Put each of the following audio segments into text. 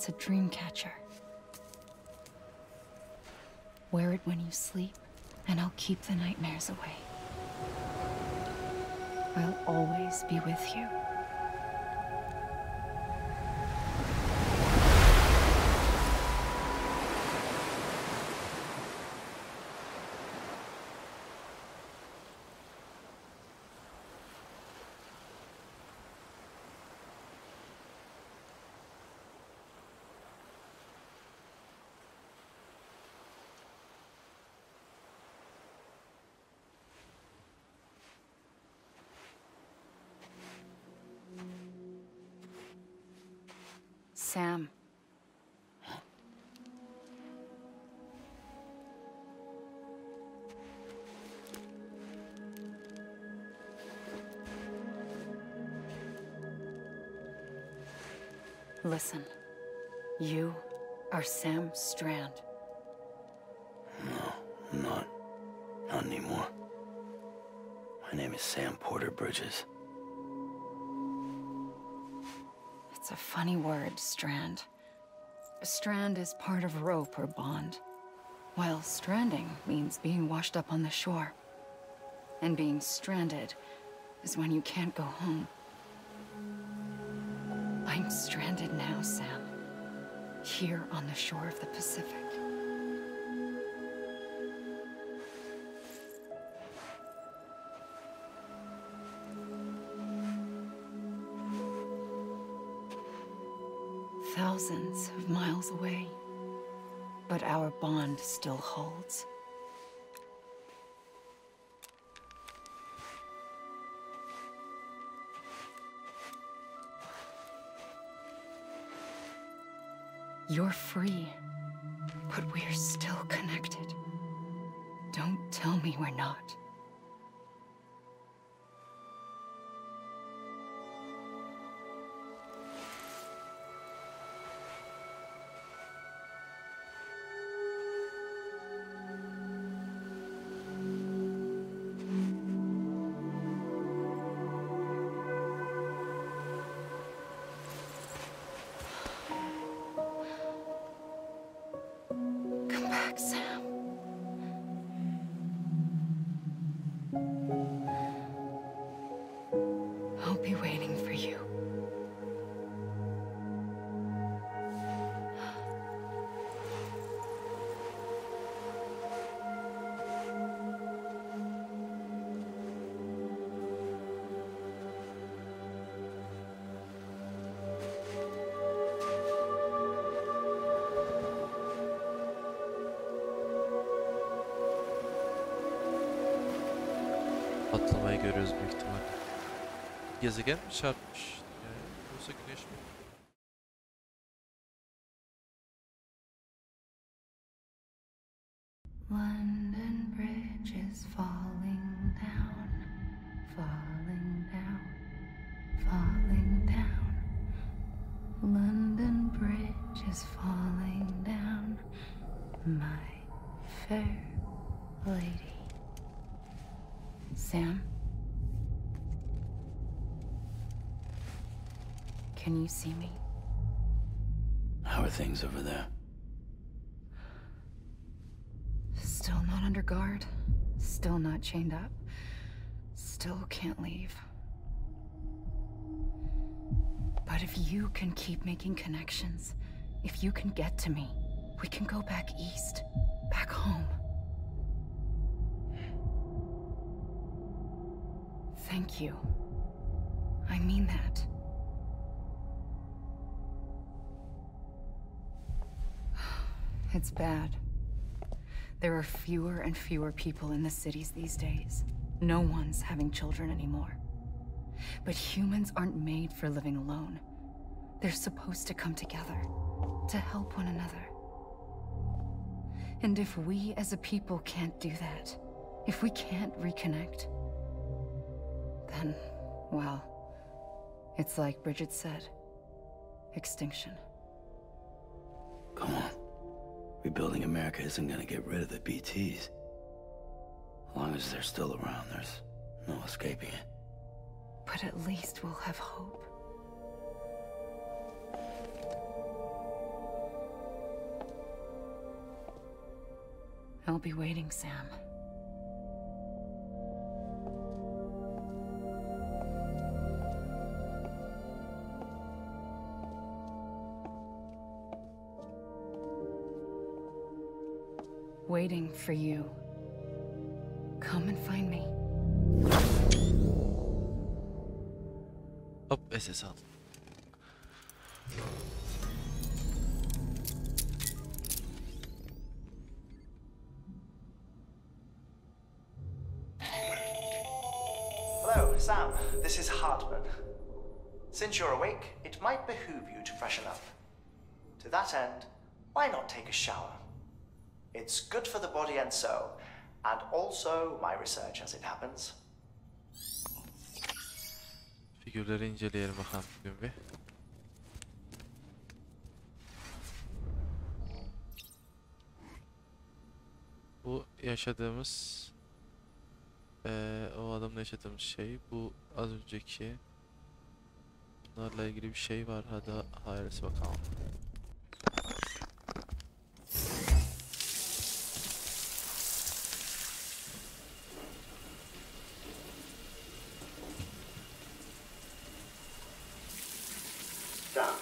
it's a dream catcher. Wear it when you sleep, and I'll keep the nightmares away. I'll always be with you. Sam. Listen, you are Sam Strand. No, I'm not. Not anymore. My name is Sam Porter Bridges. It's a funny word, strand. A strand is part of rope or bond, while stranding means being washed up on the shore. And being stranded is when you can't go home. I'm stranded now, Sam. Here on the shore of the Pacific. Thousands of miles away, but our bond still holds. You're free, but we're still connected. Don't tell me we're not. Sam. I'll be waiting for you. Patlamayı görüyoruz büyük ihtimalle. Gezegen mi çarpmış? Yoksa güneş mi? London Bridge is falling down, falling down, falling down. London Bridge is falling down, my fair lady. Sam? Can you see me? How are things over there? Still not under guard, still not chained up, still can't leave. But if you can keep making connections, if you can get to me, we can go back east, back home. Thank you. I mean that. It's bad. There are fewer and fewer people in the cities these days. No one's having children anymore. But humans aren't made for living alone. They're supposed to come together, to help one another. And if we as a people can't do that, if we can't reconnect, then, well, it's like Bridget said, extinction. Come on. Rebuilding America isn't gonna get rid of the BTs. As long as they're still around, there's no escaping it. But at least we'll have hope. I'll be waiting, Sam. Waiting for you. Come and find me. Hop SS al. Hello, Sam. This is Hartman. Since you're awake, it might behoove you to freshen up. To that end, why not take a shower? It's good for the body and soul, and also my research as it happens. Figürleri inceleyelim bakalım bugün bir. Bu yaşadığımız o adamla yaşadığımız şey, bu az önceki. Bunlarla ilgili bir şey var. Hadi hayırlısı bakalım. Sam,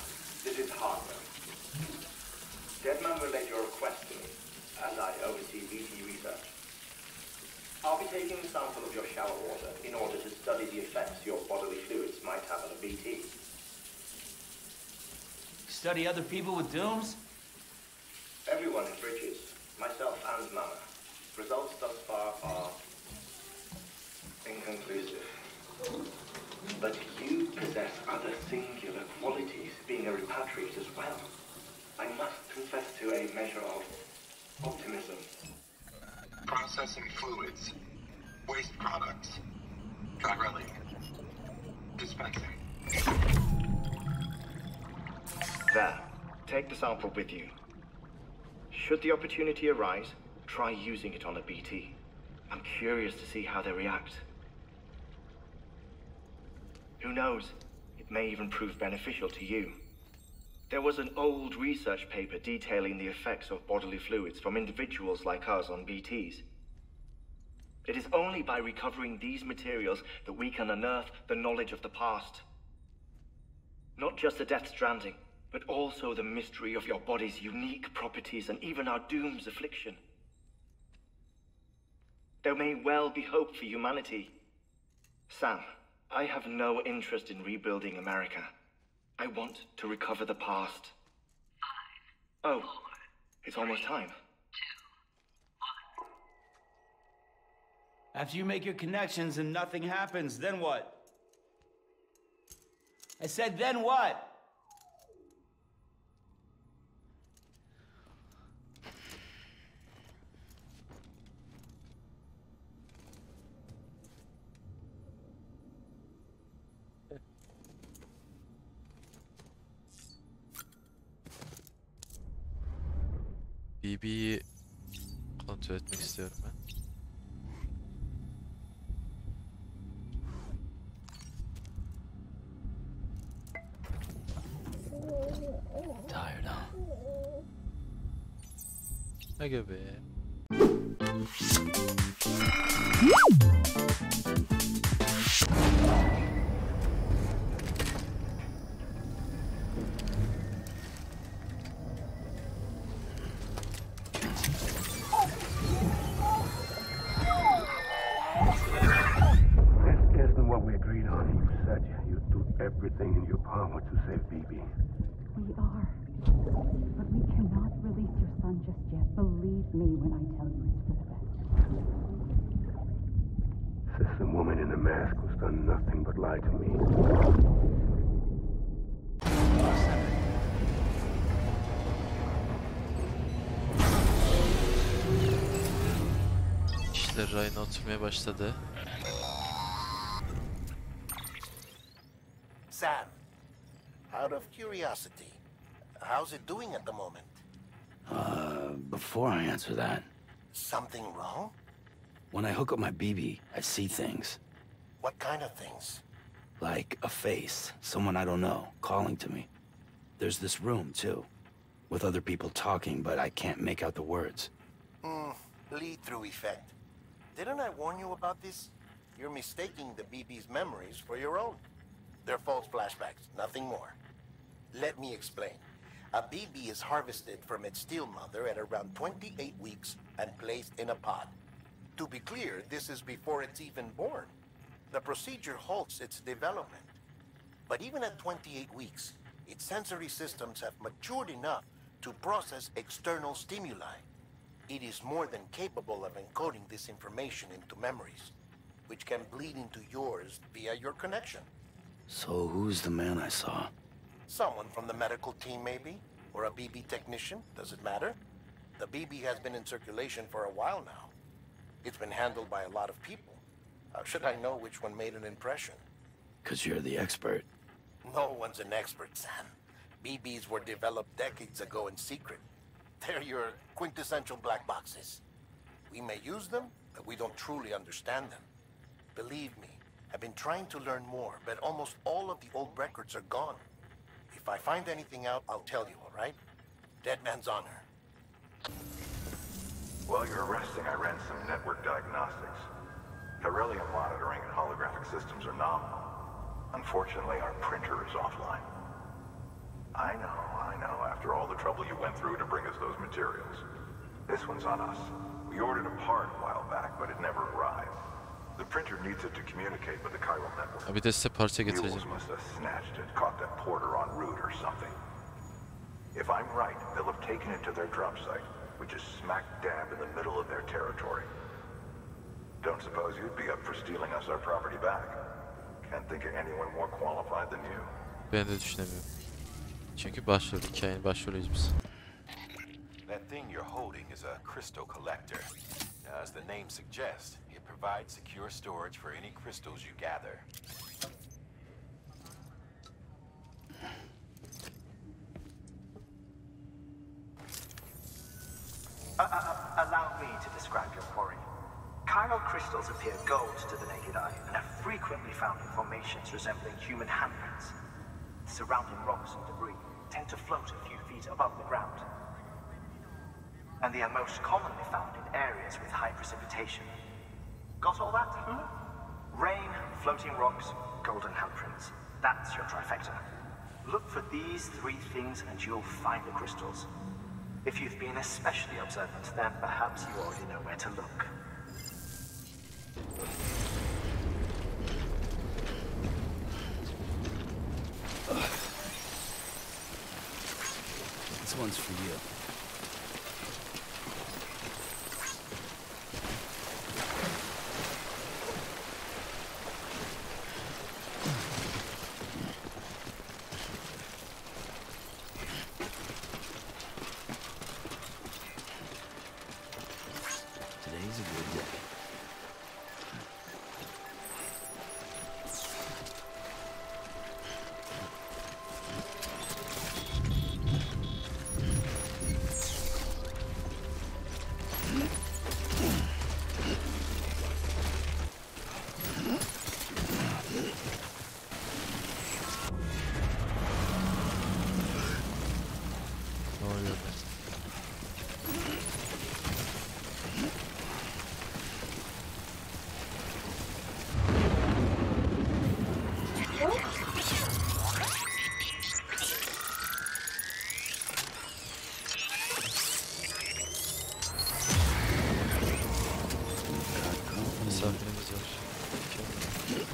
this is Hartman. Deadman relayed your request to me, as I oversee BT research. I'll be taking a sample of your shower water in order to study the effects your bodily fluids might have on a BT. Study other people with dooms? Everyone in Bridges, myself and Mama. Results thus far are inconclusive. But you possess other singular qualities, being a repatriate as well. I must confess to a measure of optimism. Processing fluids, waste products, drilling, dispensing. There, take the sample with you. Should the opportunity arise, try using it on a BT. I'm curious to see how they react. Who knows, it may even prove beneficial to you. There was an old research paper detailing the effects of bodily fluids from individuals like us on BTs. It is only by recovering these materials that we can unearth the knowledge of the past. Not just the death stranding, but also the mystery of your body's unique properties and even our doom's affliction. There may well be hope for humanity. Sam, I have no interest in rebuilding America. I want to recover the past. 5, 4, oh, it's almost time. 2, 1. After you make your connections and nothing happens, then what? I said, then what? BB'yi kontrol etmek istiyorum ben. Tired, huh? Aga be. Everything in your power to save BB. We are. But we cannot release your son just yet. Believe me when I tell you it's for the best. System woman in a mask who's done nothing but lie to me. İşler rayına oturmaya başladı. Sam, out of curiosity, how's it doing at the moment? Before I answer that, Something wrong? when I hook up my BB, I see things. What kind of things? Like a face, someone I don't know, calling to me. There's this room, too, with other people talking, but I can't make out the words. bleed-through effect. Didn't I warn you about this? You're mistaking the BB's memories for your own. They're false flashbacks, nothing more. Let me explain. A BB is harvested from its steel mother at around 28 weeks and placed in a pod. To be clear, this is before it's even born. The procedure halts its development. But even at 28 weeks, its sensory systems have matured enough to process external stimuli. It is more than capable of encoding this information into memories, which can bleed into yours via your connection. So who's the man I saw? Someone from the medical team, maybe? Or a BB technician? Does it matter? The BB has been in circulation for a while now. It's been handled by a lot of people. How should I know which one made an impression? 'Cause you're the expert. No one's an expert, Sam. BBs were developed decades ago in secret. They're your quintessential black boxes. We may use them, but we don't truly understand them. Believe me, I've been trying to learn more, but almost all of the old records are gone. If I find anything out, I'll tell you, all right? Dead man's honor. While you're resting, I ran some network diagnostics. Beryllium monitoring and holographic systems are nominal. Unfortunately, our printer is offline. I know. After all the trouble you went through to bring us those materials. This one's on us. We ordered a part a while back, but it never arrived. The printer needs it to communicate with the chiral network. Bir de size parça Mules getireceğim. must have snatched it, caught that porter en route or something. If I'm right, they'll have taken it to their drop site, which is smack dab in the middle of their territory. Don't suppose you'd be up for stealing us our property back? Can't think of anyone more qualified than you. Ben de düşünemiyorum. Çünkü başrol, hikayenin başrolüyüz biz. That thing you're holding is a crystal collector. As the name suggests, it provides secure storage for any crystals you gather. Allow me to describe your quarry. Chiral crystals appear gold to the naked eye and are frequently found in formations resembling human handprints. Surrounding rocks and debris tend to float a few feet above the ground. And they are most commonly found in areas with high precipitation. Got all that? Rain, floating rocks, golden handprints. That's your trifecta. Look for these three things and you'll find the crystals. If you've been especially observant, then perhaps you already know where to look. This one's for you. Today's a good day. Ne oluyor be? Misafirimiz var. Mükemmel.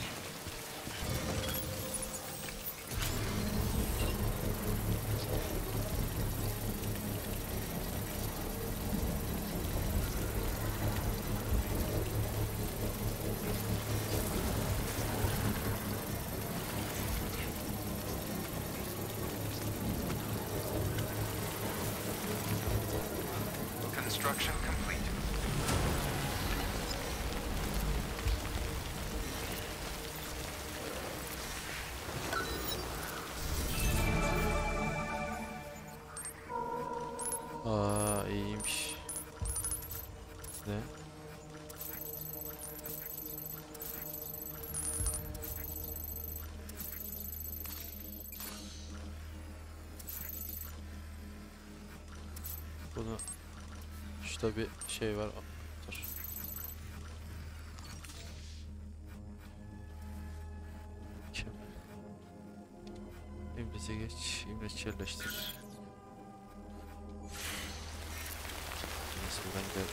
Construction complete. Aa, iyiymiş. Ne? Bunu şurada bir şey var. geç. İmleç yerleştir. Neyse buradan gidelim.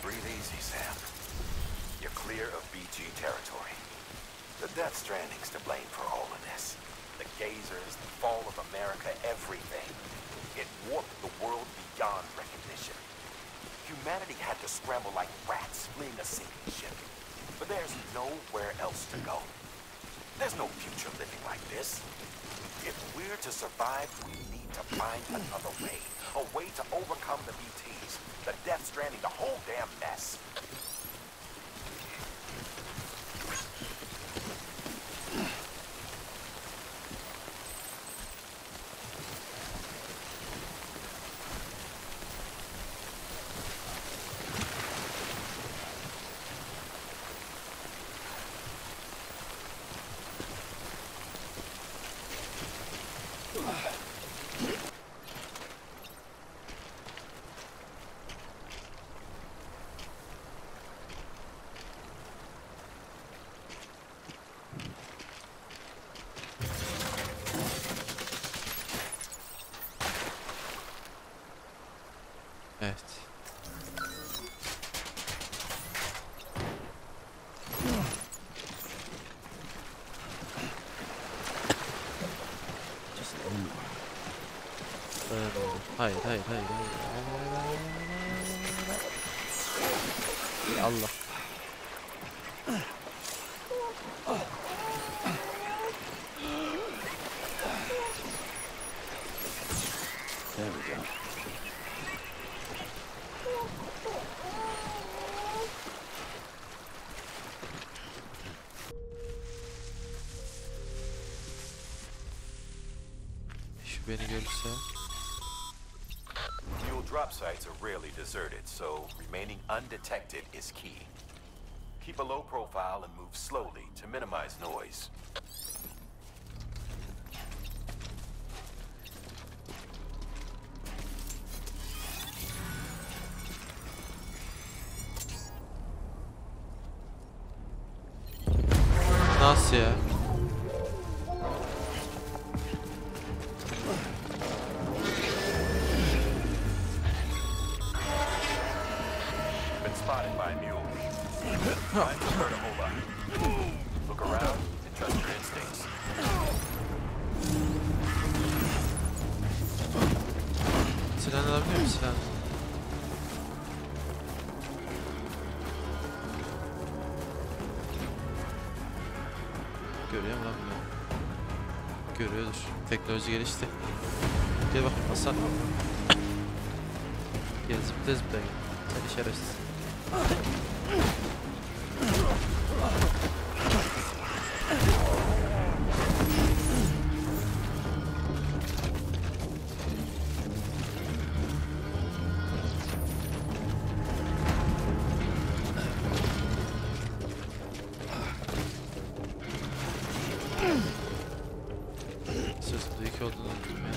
Breathe easy, Sam. You're clear of BG territory. The Death Stranding's to blame for all of this. The gazers, the fall of America, everything. It warped the world beyond recognition. Humanity had to scramble like rats fleeing a sinking ship. But there's nowhere else to go. There's no future living like this. If we're to survive, we need to find another way. A way to overcome the BTs, the Death Stranding, the whole damn mess. Evet. Hayır, hayır, hayır, hayır. Allah. There we go. Şu beni görürse. Fuel drop sites are rarely deserted, so remaining undetected is key. Keep a low profile and move slowly to minimize noise. Nasıl ya? Been spotted by a mule. Time to hurt a whole lot. Look around and trust your instincts. Silah alabiliyor muyum silah? Görüyor mu lan bunu? Görüyordur. Teknoloji gelişti. Gel bakayım Hasan. Gel zıpla zıpla gel. Seni şerefsiz. Sırtında iki olduğunu unuttum ya.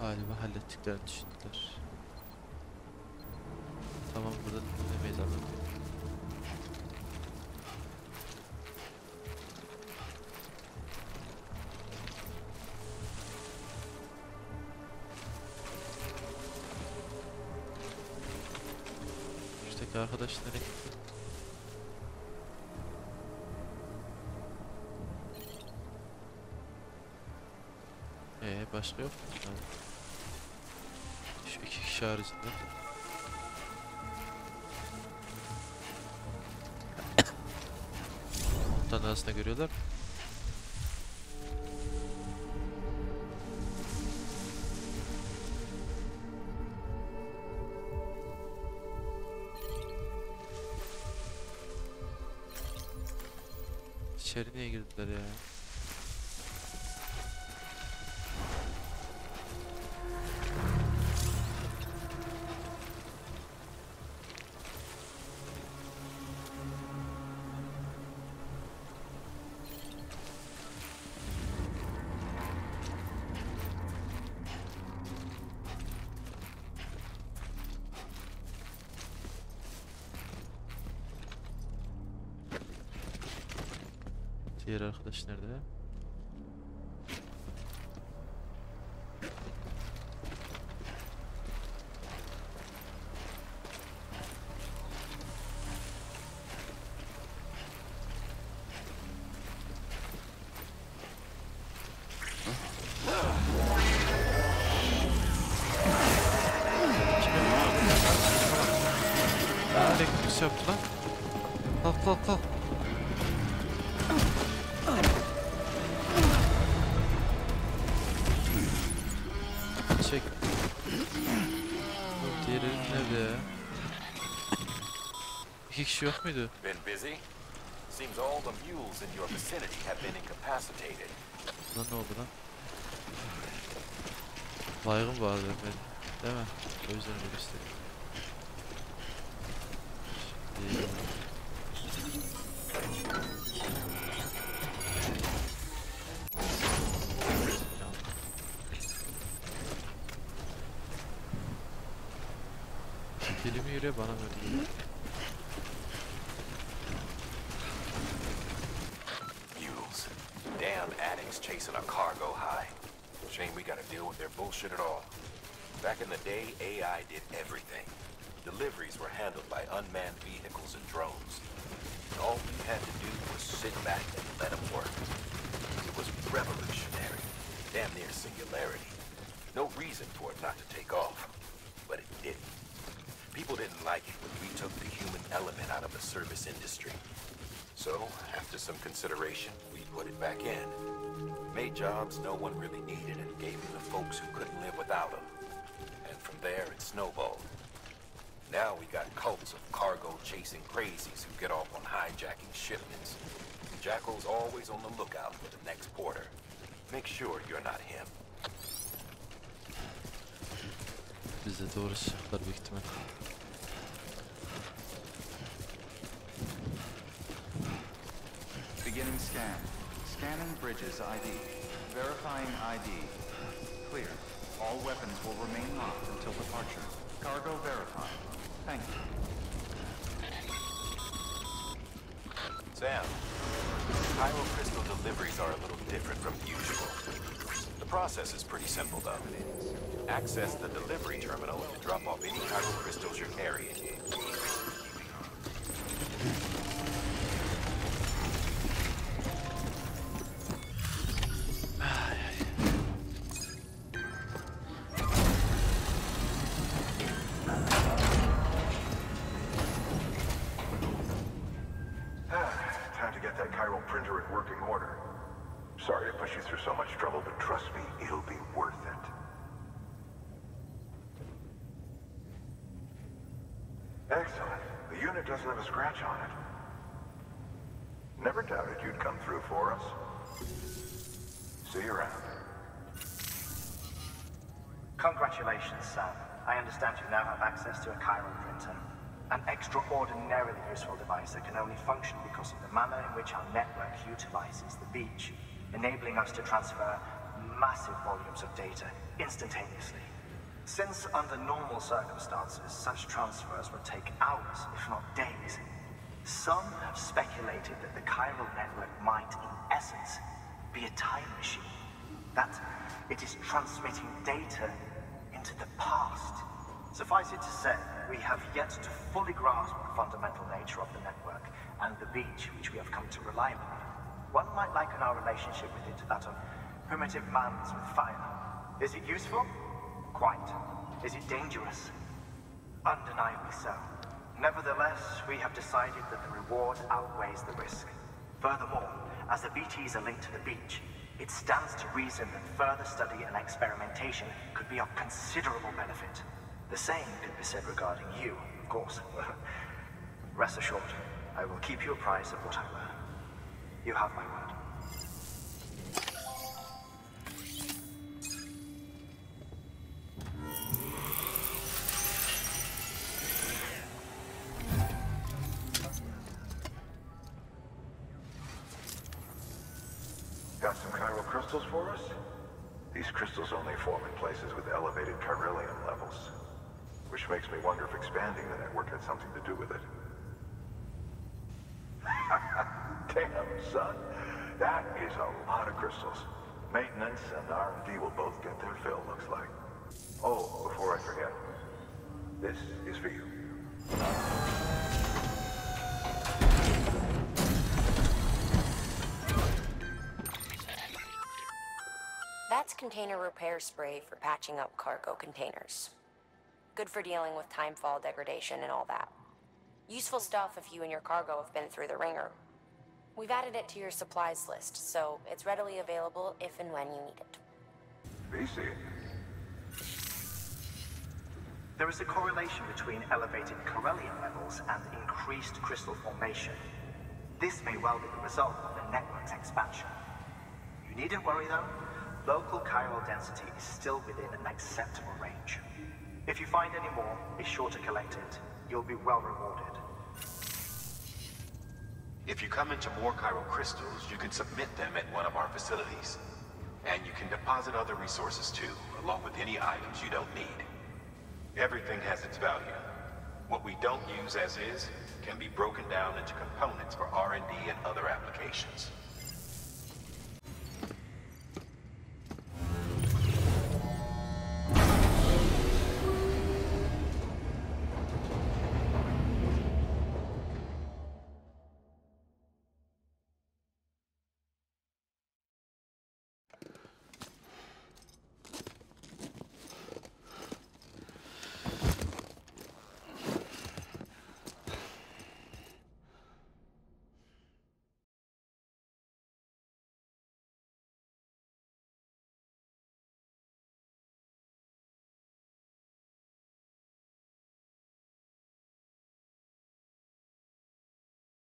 Galiba hallettiklerini düşündüler. Tamam, buradan dinlemeyiz anladım. Şuradaki arkadaş nereye gitti? Başka yok mu? Tamam. Şu iki kişi haricinde. Onların arasında görüyorlar mı? İçeri niye girdiler ya? Diğer arkadaş nerede? Elektrik yaptı lan. Kalk kalk kalk. Çek. Diğeri nerede ya? İki kişi yok muydu? Been busy? Seems all the mules in your vicinity have been incapacitated. Lan ne oldu lan? Baygın vardı ben. Değil mi? O yüzden öyle istedim. Deli mi yürüyor bana mı öyle? Mules. Damn addicts chasing a cargo high. Shame we gotta deal with their bullshit at all. Back in the day, AI did everything. Deliveries were handled by unmanned vehicles and drones. And all we had to do was sit back and let them work. It was revolutionary. Damn near singularity. No reason for it not to take off. But it didn't. People didn't like it when we took the human element out of the service industry. So, after some consideration, we put it back in. Made jobs no one really needed and gave them to folks who couldn't live without them. And from there, it snowballed. Now we got cults of cargo-chasing crazies who get off on hijacking shipments. Jackal's always on the lookout for the next porter. Make sure you're not him. Bize doğru sıçacaklar büyük ihtimal. Beginning scan. Scanning bridges ID. Verifying ID. Clear. All weapons will remain locked until departure. Cargo verified. Thank you. Sam, Pyro crystal deliveries are a little different from usual. The process is pretty simple though. Access the delivery terminal to drop off any Pyro crystals you're carrying. Time to get that chiral printer in working order. Sorry to push you through so much trouble, but trust me, it'll be worth it. Excellent. The unit doesn't have a scratch on it. Never doubted you'd come through for us. See you around. Congratulations, Sam. I understand you now have access to a chiral printer. An extraordinarily useful device that can only function because of the manner in which our network utilizes the beach, enabling us to transfer massive volumes of data instantaneously. Since under normal circumstances, such transfers would take hours, if not days, some have speculated that the chiral network might, in essence, be a time machine. That it is transmitting data into the past. Suffice it to say, we have yet to fully grasp the fundamental nature of the network and the beach which we have come to rely upon. One might liken our relationship with it to that of primitive mans with fire. Is it useful? Quite. Is it dangerous? Undeniably so. Nevertheless, we have decided that the reward outweighs the risk. Furthermore, as the BTs are linked to the beach, it stands to reason that further study and experimentation could be of considerable benefit. The same could be said regarding you, of course. Rest assured, I will keep you apprised of what I learn. You have my word. Got some chiral crystals for us? These crystals only form in places with elevated chiralium levels. Which makes me wonder if expanding the network had something to do with it. Damn, son. That is a lot of crystals. Maintenance and R&D will both get their fill, looks like. Oh, before I forget, this is for you. That's container repair spray for patching up cargo containers. Good for dealing with timefall degradation and all that. Useful stuff if you and your cargo have been through the ringer. We've added it to your supplies list, so it's readily available if and when you need it. BC. There is a correlation between elevated corellium levels and increased crystal formation. This may well be the result of the network's expansion. You needn't worry though. Local chiral density is still within an acceptable range. If you find any more, be sure to collect it. You'll be well rewarded. If you come into more chiral crystals, you can submit them at one of our facilities. And you can deposit other resources too, along with any items you don't need. Everything has its value. What we don't use as is can be broken down into components for R&D and other applications.